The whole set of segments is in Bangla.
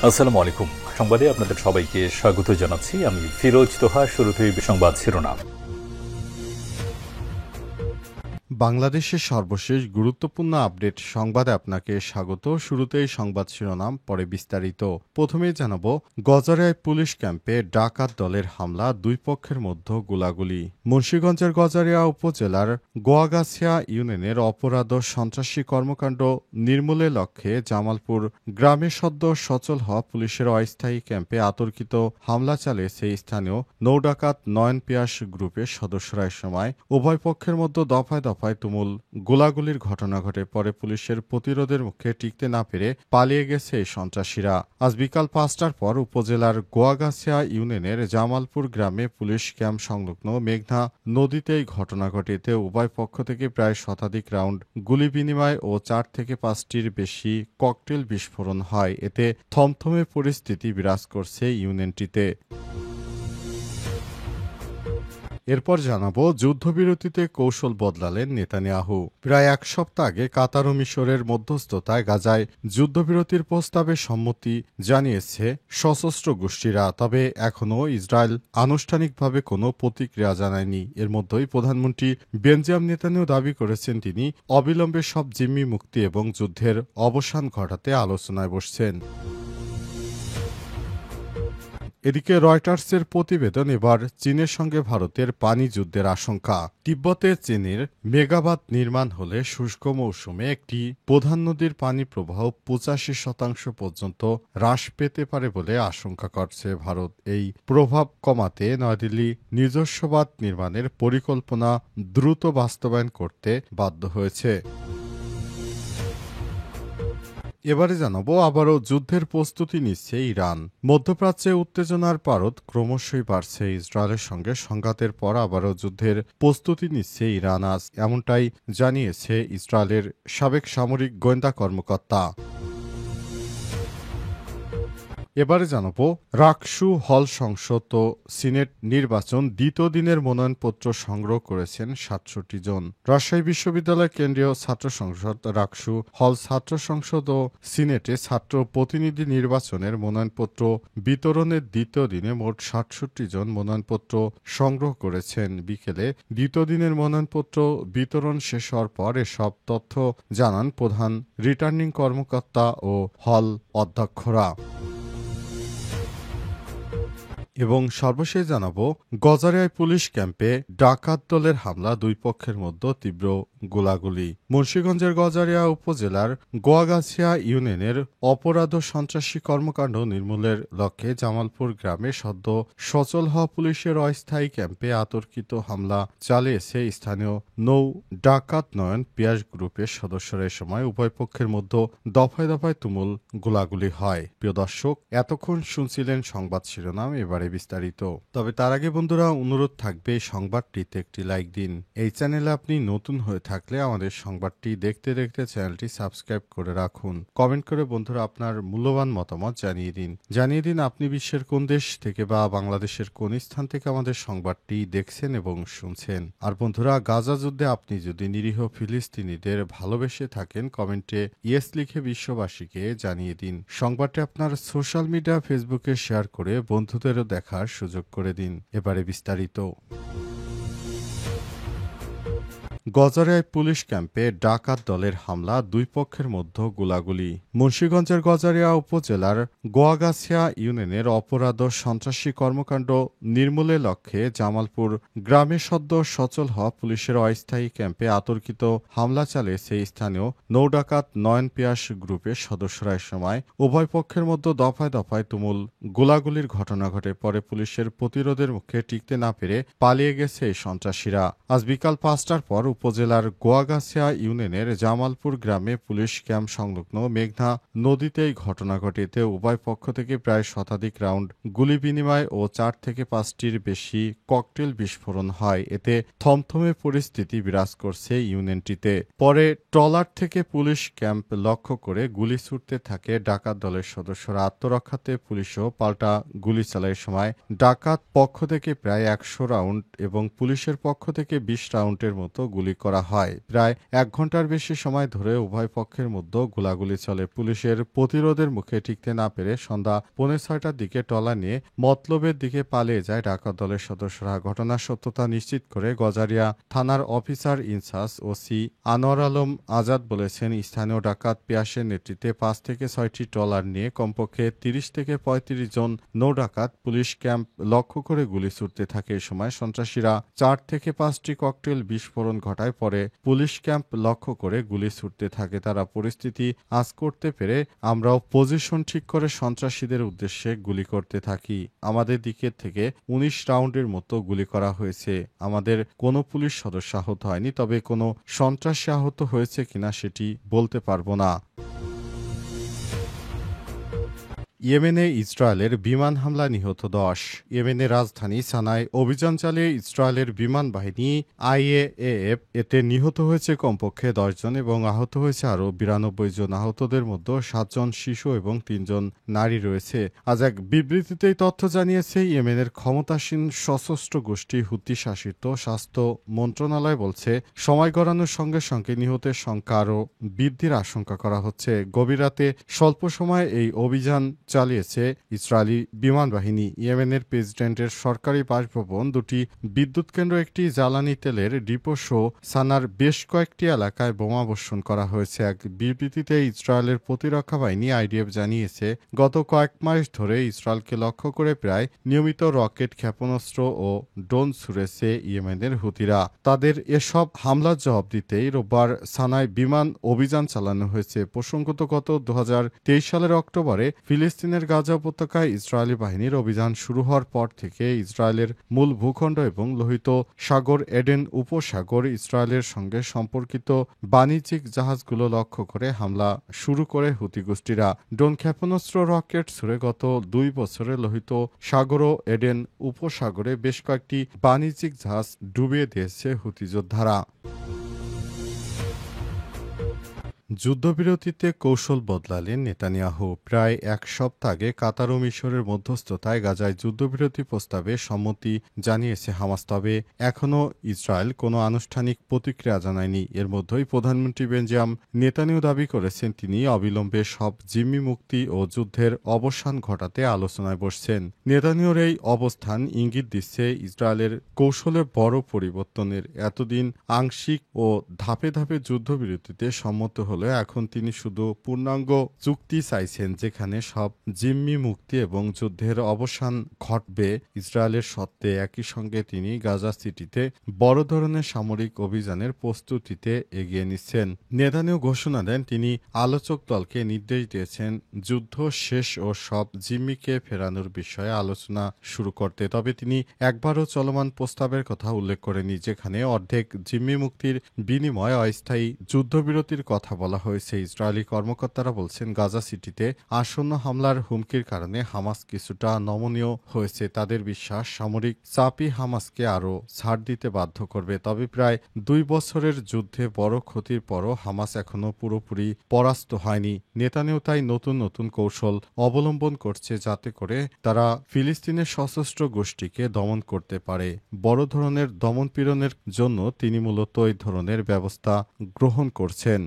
আসসালামু আলাইকুম। সংবাদে আপনাদের সবাইকে স্বাগত জানাচ্ছি। আমি ফিরোজ তোহা। শুরুতেই সংবাদ শিরোনাম। বাংলাদেশের সর্বশেষ গুরুত্বপূর্ণ আপডেট সংবাদে আপনাকে স্বাগত। শুরুতেই সংবাদ শিরোনাম, পরে বিস্তারিত। প্রথমেই জানাব, গজারিয়ায় পুলিশ ক্যাম্পে ডাকাত দলের হামলা, দুই পক্ষের মধ্যে গোলাগুলি। মুন্সিগঞ্জের গজারিয়া উপজেলার গোয়াগাছিয়া ইউনিয়নের অপরাধ ও সন্ত্রাসী কর্মকাণ্ড নির্মূলের লক্ষ্যে জামালপুর গ্রামে সদ্য সচল হওয়া পুলিশের অস্থায়ী ক্যাম্পে অতর্কিত হামলা চালিয়েছে স্থানীয় নৌডাকাত নয়ন পিয়াস গ্রুপের সদস্যরা। সময় উভয় পক্ষের মধ্যে দফায় দফায় তুমুল গোলাগুলির ঘটনা ঘটে। পরে পুলিশের প্রতিরোধের মুখে টিকতে না পেরে পালিয়ে গেছে এই সন্ত্রাসীরা। আজ বিকাল 5টার পর উপজেলার গোয়াগাছিয়া ইউনিয়নের জামালপুর গ্রামে পুলিশ ক্যাম্প সংলগ্ন মেঘনা নদীতেই ঘটনা ঘটে। এতে উভয় পক্ষ থেকে প্রায় শতাধিক রাউন্ড গুলি বিনিময় ও 4 থেকে 5টির বেশি ককটেল বিস্ফোরণ হয়। এতে থমথমে পরিস্থিতি বিরাজ করছে ইউনিয়নটিতে। এরপর জানাবো, যুদ্ধবিরতিতে কৌশল বদলালেন নেতানিয়াহু। প্রায় এক সপ্তাহ আগে কাতার ও মিশরের মধ্যস্থতায় গাজায় যুদ্ধবিরতির প্রস্তাবে সম্মতি জানিয়েছে সশস্ত্র গোষ্ঠীরা। তবে এখনও ইসরায়েল আনুষ্ঠানিকভাবে কোনো প্রতিক্রিয়া জানায়নি। এর মধ্যেই প্রধানমন্ত্রী বেনজামিন নেতানিয়াহু দাবি করেছেন তিনি অবিলম্বে সব জিম্মি মুক্তি এবং যুদ্ধের অবসান ঘটাতে আলোচনায় বসছেন। এদিকে রয়টার্সের প্রতিবেদন, এবার চীনের সঙ্গে ভারতের পানি যুদ্ধের আশঙ্কা। তিব্বতে চীনের মেগাবাঁধ নির্মাণ হলে শুষ্ক মৌসুমে একটি প্রধান নদীর পানি প্রবাহ 85% পর্যন্ত হ্রাস পেতে পারে বলে আশঙ্কা করছে ভারত। এই প্রভাব কমাতে নয়াদিল্লি নিজস্ব বাঁধ নির্মাণের পরিকল্পনা দ্রুত বাস্তবায়ন করতে বাধ্য হয়েছে। এবারে জানাবো, আবারও যুদ্ধের প্রস্তুতি নিচ্ছে ইরান। মধ্যপ্রাচ্যে উত্তেজনার পারদ ক্রমশই বাড়ছে। ইসরায়েলের সঙ্গে সংঘাতের পর আবারও যুদ্ধের প্রস্তুতি নিচ্ছে ইরান। আজ এমনটাই জানিয়েছে ইসরায়েলের সাবেক সামরিক গোয়েন্দা কর্মকর্তা। এবারে জানাবো, রাকসু হল সংসদ ও সিনেট নির্বাচন দ্বিতীয় দিনের মনোনয়নপত্র সংগ্রহ করেছেন 67 জন। রাজশাহী বিশ্ববিদ্যালয় কেন্দ্রীয় ছাত্র সংসদ, রাকসু হল ছাত্র সংসদ ও সিনেটে ছাত্র প্রতিনিধি নির্বাচনের মনোনয়নপত্র বিতরণের দ্বিতীয় দিনে মোট 67 জন মনোনয়নপত্র সংগ্রহ করেছেন। বিকেলে দ্বিতীয় দিনের মনোনয়নপত্র বিতরণ শেষ হওয়ার পর এসব তথ্য জানান প্রধান রিটার্নিং কর্মকর্তা ও হল অধ্যক্ষরা। এবং সর্বশেষ জানাবো, গজারিয়ায় পুলিশ ক্যাম্পে ডাকাত দলের হামলা, দুই পক্ষের মধ্যে তীব্র গোলাগুলি। মুন্সিগঞ্জের গজারিয়া উপজেলার গোয়াগাছিয়া ইউনিয়নের অপরাধ ও সন্ত্রাসী কর্মকাণ্ড নির্মূলের লক্ষ্যে জামালপুর গ্রামে সদ্য সচল হওয়া পুলিশের অস্থায়ী ক্যাম্পে অতর্কিত হামলা চালিয়েছে স্থানীয় নৌ ডাকাত নয়ন পিয়াস গ্রুপের সদস্যরা। এ সময় উভয় পক্ষের মধ্যে দফায় দফায় তুমুল গোলাগুলি হয়। প্রিয় দর্শক, এতক্ষণ শুনছিলেন সংবাদ শিরোনাম, এবারে বিস্তারিত। তবে তার আগে বন্ধুরা, অনুরোধ থাকবে সংবাদটিতে একটি লাইক দিন। এই চ্যানেলে আপনি নতুন হয়ে থাকলে আমাদের সংবাদটি দেখতে দেখতে চ্যানেলটি সাবস্ক্রাইব করে রাখুন। কমেন্ট করে বন্ধুরা আপনার মূল্যবান মতামত জানিয়ে দিন আপনি বিশ্বের কোন দেশ থেকে বা বাংলাদেশের কোন স্থান থেকে আমাদের সংবাদটি দেখছেন এবং শুনছেন। আর বন্ধুরা, গাজা যুদ্ধে আপনি যদি নিরীহ ফিলিস্তিনিদের ভালোবেসে থাকেন, কমেন্টে ইয়েস লিখে বিশ্ববাসীকে জানিয়ে দিন। সংবাদটি আপনার সোশ্যাল মিডিয়া ফেসবুকে শেয়ার করে বন্ধুদেরও দেখার সুযোগ করে দিন। এবারে বিস্তারিত। গজারিয়ায় পুলিশ ক্যাম্পে ডাকাত দলের হামলা, দুই পক্ষের মধ্যে গোলাগুলি। মুন্সিগঞ্জের গজারিয়া উপজেলার গোয়াগাছিয়া ইউনিয়নের অপরাধ ও সন্ত্রাসী কর্মকাণ্ড নির্মূলের লক্ষ্যে জামালপুর গ্রামে সদ্য সচল হওয়া পুলিশের অস্থায়ী ক্যাম্পে অতর্কিত হামলা চালিয়েছে স্থানীয় নৌডাকাত নয়ন পিয়াস গ্রুপের সদস্যরা। সময় উভয় পক্ষের মধ্যে দফায় দফায় তুমুল গোলাগুলির ঘটনা ঘটে। পরে পুলিশের প্রতিরোধের মুখে টিকতে না পেরে পালিয়ে গেছে এই সন্ত্রাসীরা। আজ বিকাল 5টার পর উপজেলার গোয়াগাছিয়া ইউনিয়নের জামালপুর গ্রামে পুলিশ ক্যাম্প সংলগ্ন মেঘনা নদীতেই ঘটনা ঘটে। এতে উভয় পক্ষ থেকে প্রায় শতাধিক রাউন্ড গুলি বিনিময় ও 4 থেকে 5টির বেশি ককটেল বিস্ফোরণ হয়। এতে থমথমে পরিস্থিতি বিরাজ করছে ইউনিয়নটিতে। পরে ট্রলার থেকে পুলিশ ক্যাম্প লক্ষ্য করে গুলি ছুটতে থাকে ডাকাত দলের সদস্যরা। আত্মরক্ষাতে পুলিশও পাল্টা গুলি চালায়। সময় ডাকাত পক্ষ থেকে প্রায় 100 রাউন্ড এবং পুলিশের পক্ষ থেকে 20 রাউন্ডের মতো গুলি করা হয়। প্রায় 1 ঘন্টার বেশি সময় ধরে উভয় পক্ষের মধ্যে গোলাগুলি চলে। পুলিশের প্রতিরোধের মুখে টিকতে না পেরে সন্ধ্যা 5:30টার দিকে ট্রলার নিয়ে মতলবের দিকে পালিয়ে যায় ডাকাত দলের সদস্যরা। ঘটনার সত্যতা নিশ্চিত করে গজারিয়া থানার officer in charge OC Anwar Alam Azad বলেছেন, স্থানীয় ডাকাত পিয়াসের নেতৃত্বে 5 থেকে 6টি ট্রলার নিয়ে কমপক্ষে 30 থেকে 35 জন নৌ ডাকাত পুলিশ ক্যাম্প লক্ষ্য করে গুলি ছুড়তে থাকে। এ সময় সন্ত্রাসীরা 4 থেকে 5টি ককটেল বিস্ফোরণ ঘটায়। পরে পুলিশ ক্যাম্প লক্ষ্য করে গুলি ছুড়তে থাকে। তারা পরিস্থিতি আঁচ করতে পেরে আমরাও পজিশন ঠিক করে সন্ত্রাসীদের উদ্দেশ্যে গুলি করতে থাকি। আমাদের দিকের থেকে 19 রাউন্ডের মতো গুলি করা হয়েছে। আমাদের কোনো পুলিশ সদস্য আহত হয়নি, তবে কোনো সন্ত্রাসী আহত হয়েছে কিনা সেটি বলতে পারবো না। ইয়েমেনে ইসরায়েলের বিমান হামলা নিহত 10। ইয়েমেনের রাজধানী সানায় অভিযান চালিয়ে ইসরায়েলের বিমান বাহিনী IAF এতে নিহত হয়েছে কমপক্ষে 10 জন এবং আহত হয়েছে আরও 92 জন। আহতদের মধ্যে 7 জন শিশু এবং 3 জন নারী রয়েছে। আজ এক বিবৃতিতে এই তথ্য জানিয়েছে ইয়েমেনের ক্ষমতাসীন সশস্ত্র গোষ্ঠী হুতি শাসিত স্বাস্থ্য মন্ত্রণালয় বলছে, সময় গড়ানোর সঙ্গে সঙ্গে নিহতের সংখ্যা আরও বৃদ্ধির আশঙ্কা করা হচ্ছে। গভীর রাতে স্বল্প সময়ে এই অভিযান চালিয়েছে ইসরায়েলি বিমান বাহিনী। ইয়েমেনের প্রেসিডেন্টের সরকারি বাসভবন, 2টি বিদ্যুৎ কেন্দ্র, একটি জ্বালানি তেলের ডিপো সহ সানার বেশ কয়েকটি এলাকায় বোমাবর্ষণ করা হয়েছে। এক বিবৃতিতে ইসরায়েলের প্রতিরক্ষা বাহিনী IDF জানিয়েছে, গত কয়েক মাস ধরে ইসরায়েলকে লক্ষ্য করে প্রায় নিয়মিত রকেট, ক্ষেপণাস্ত্র ও ড্রোন ছুড়েছে ইয়েমেনের হুতিরা। তাদের এসব হামলার জবাব দিতেই রোববার সানায় বিমান অভিযান চালানো হয়েছে। প্রসঙ্গত, গত 2023 সালের অক্টোবরে ফিলিস্তিনের গাজা উপত্যকায় ইসরায়েলি বাহিনীর অভিযান শুরু হওয়ার পর থেকে ইসরায়েলের মূল ভূখণ্ড এবং লোহিত সাগর, এডেন উপসাগর, ইসরায়েলের সঙ্গে সম্পর্কিত বাণিজ্যিক জাহাজগুলো লক্ষ্য করে হামলা শুরু করে হুতি গোষ্ঠীরা। ড্রোন, ক্ষেপণাস্ত্র, রকেট ছুড়ে গত 2 বছরে লোহিত সাগর ও এডেন উপসাগরে বেশ কয়েকটি বাণিজ্যিক জাহাজ ডুবিয়ে দিয়েছে হুতি যোদ্ধারা। যুদ্ধবিরতিতে কৌশল বদলালেন নেতানিয়াহু। প্রায় 1 সপ্তাহ আগে কাতার ও মিশরের মধ্যস্থতায় গাজায় যুদ্ধবিরতি প্রস্তাবে সম্মতি জানিয়েছে হামাস, তবে এখনও ইসরায়েল কোনো আনুষ্ঠানিক প্রতিক্রিয়া জানায়নি। এর মধ্যেই প্রধানমন্ত্রী বেঞ্জামিন নেতানিয়াহু দাবি করেছেন, তিনি অবিলম্বে সব জিম্মি মুক্তি ও যুদ্ধের অবসান ঘটাতে আলোচনায় বসছেন। নেতানিয়াহুর এই অবস্থান ইঙ্গিত দিচ্ছে ইসরায়েলের কৌশলে বড় পরিবর্তনের। এতদিন আংশিক ও ধাপে ধাপে যুদ্ধবিরতিতে সম্মত হল, এখন তিনি শুধু পূর্ণাঙ্গ চুক্তি চাইছেন, যেখানে সব জিম্মি মুক্তি এবং যুদ্ধের অবসান ঘটবে ইসরায়েলের শর্তে। একই সঙ্গে তিনি গাজা সিটিতে বড় ধরনের সামরিক অভিযানের প্রস্তুতিতে এগিয়ে নিচ্ছেন। নেতানিয়াহু ঘোষণা দেন, তিনি আলোচক দলকে নির্দেশ দিয়েছেন যুদ্ধ শেষ ও সব জিম্মিকে ফেরানোর বিষয়ে আলোচনা শুরু করতে। তবে তিনি একবারও চলমান প্রস্তাবের কথা উল্লেখ করেনি, যেখানে অর্ধেক জিম্মি মুক্তির বিনিময়ে অস্থায়ী যুদ্ধবিরতির কথা বলা হয়েছে। ইসরায়েলি কর্মকর্তারা বলছেন, গাজা সিটিতে আসন্ন হামলার হুমকির কারণে হামাস কিছুটা নমনীয় হয়েছে। তাদের বিশ্বাস, সামরিক চাপই হামাসকে আরও ছাড় দিতে বাধ্য করবে। তবে প্রায় 2 বছরের যুদ্ধে বড় ক্ষতির পরও হামাস এখনও পুরোপুরি পরাস্ত হয়নি। নেতানিয়াহু তাই নতুন নতুন কৌশল অবলম্বন করছে, যাতে করে তারা ফিলিস্তিনের সশস্ত্র গোষ্ঠীকে দমন করতে পারে। বড় ধরনের দমনপীড়নের জন্য তিনি মূলত এই ধরনের ব্যবস্থা গ্রহণ করছেন।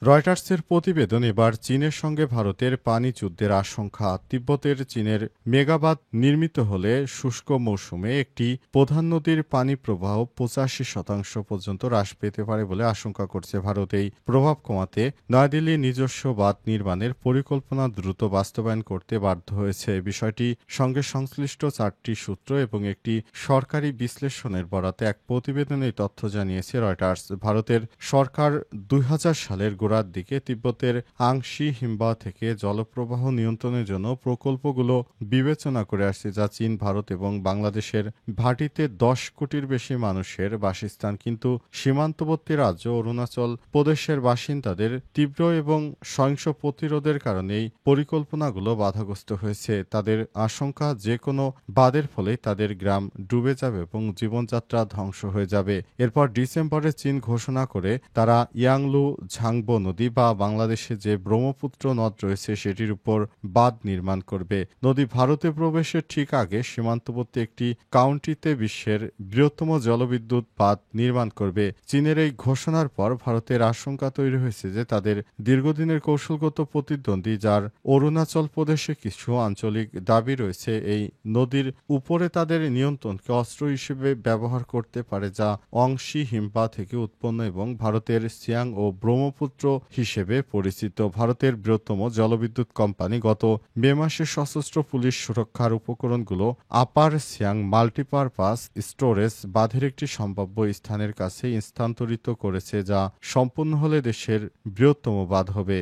রয়টার্সের প্রতিবেদন, এবার চীনের সঙ্গে ভারতের পানি যুদ্ধের আশঙ্কা। তিব্বতের চীনের মেগাবাঁধ নির্মিত হলে শুষ্ক মৌসুমে একটি প্রধান নদীর পানি প্রবাহ 85% পর্যন্ত হ্রাস পেতে পারে বলে আশঙ্কা করছে ভারত। এই প্রভাব কমাতে নয়াদিল্লি নিজস্ব বাঁধ নির্মাণের পরিকল্পনা দ্রুত বাস্তবায়ন করতে বাধ্য হয়েছে। বিষয়টি সঙ্গে সংশ্লিষ্ট 4টি সূত্র এবং একটি সরকারি বিশ্লেষণের বরাতে এক প্রতিবেদনে তথ্য জানিয়েছে রয়টার্স। ভারতের সরকার 2000 সালের গোড়ার দিকে তিব্বতের আংশি হিমবাহ থেকে জলপ্রবাহ নিয়ন্ত্রণের জন্য প্রকল্পগুলো বিবেচনা করে আসছে, যা চীন, ভারত এবং বাংলাদেশের ভাটিতে 10 কোটির বেশি মানুষের বাসস্থান। কিন্তু সীমান্তবর্তী রাজ্য অরুণাচল প্রদেশের বাসিন্দাদের তীব্র এবং সহিংস প্রতিরোধের কারণেই পরিকল্পনাগুলো বাধাগ্রস্ত হয়েছে। তাদের আশঙ্কা, যে কোনো বাঁধের ফলে তাদের গ্রাম ডুবে যাবে এবং জীবনযাত্রা ধ্বংস হয়ে যাবে। এরপর ডিসেম্বরে চীন ঘোষণা করে তারা ইয়াংলু ঝাংবো নদী বা বাংলাদেশে যে ব্রহ্মপুত্র নদ রয়েছে সেটির উপর বাঁধ নির্মাণ করবে। নদী ভারতে প্রবেশের ঠিক আগে সীমান্তবর্তী একটি কাউন্টিতে বিশ্বের বৃহত্তম জলবিদ্যুৎ বাঁধ নির্মাণ করবে। চীনের এই ঘোষণার পর ভারতের আশঙ্কা তৈরি হয়েছে যে তাদের দীর্ঘদিনের কৌশলগত প্রতিদ্বন্দ্বী, যার অরুণাচল প্রদেশে কিছু আঞ্চলিক দাবি রয়েছে, এই নদীর উপরে তাদের নিয়ন্ত্রণকে অস্ত্র হিসেবে ব্যবহার করতে পারে, যা অংশী হিমবাহ থেকে উৎপন্ন এবং ভারতের সিয়াং ও ব্রহ্মপুত্র হিসেবে পরিচিত। ভারতের বৃহত্তম জলবিদ্যুৎ কোম্পানি গত মে মাসে সশস্ত্র পুলিশ সুরক্ষার উপকরণগুলো আপার সিয়াং মাল্টিপারপাস স্টোরেজ বাঁধের একটি সম্ভাব্য স্থানের কাছে স্থানান্তরিত করেছে, যা সম্পূর্ণ হলে দেশের বৃহত্তম বাঁধ হবে।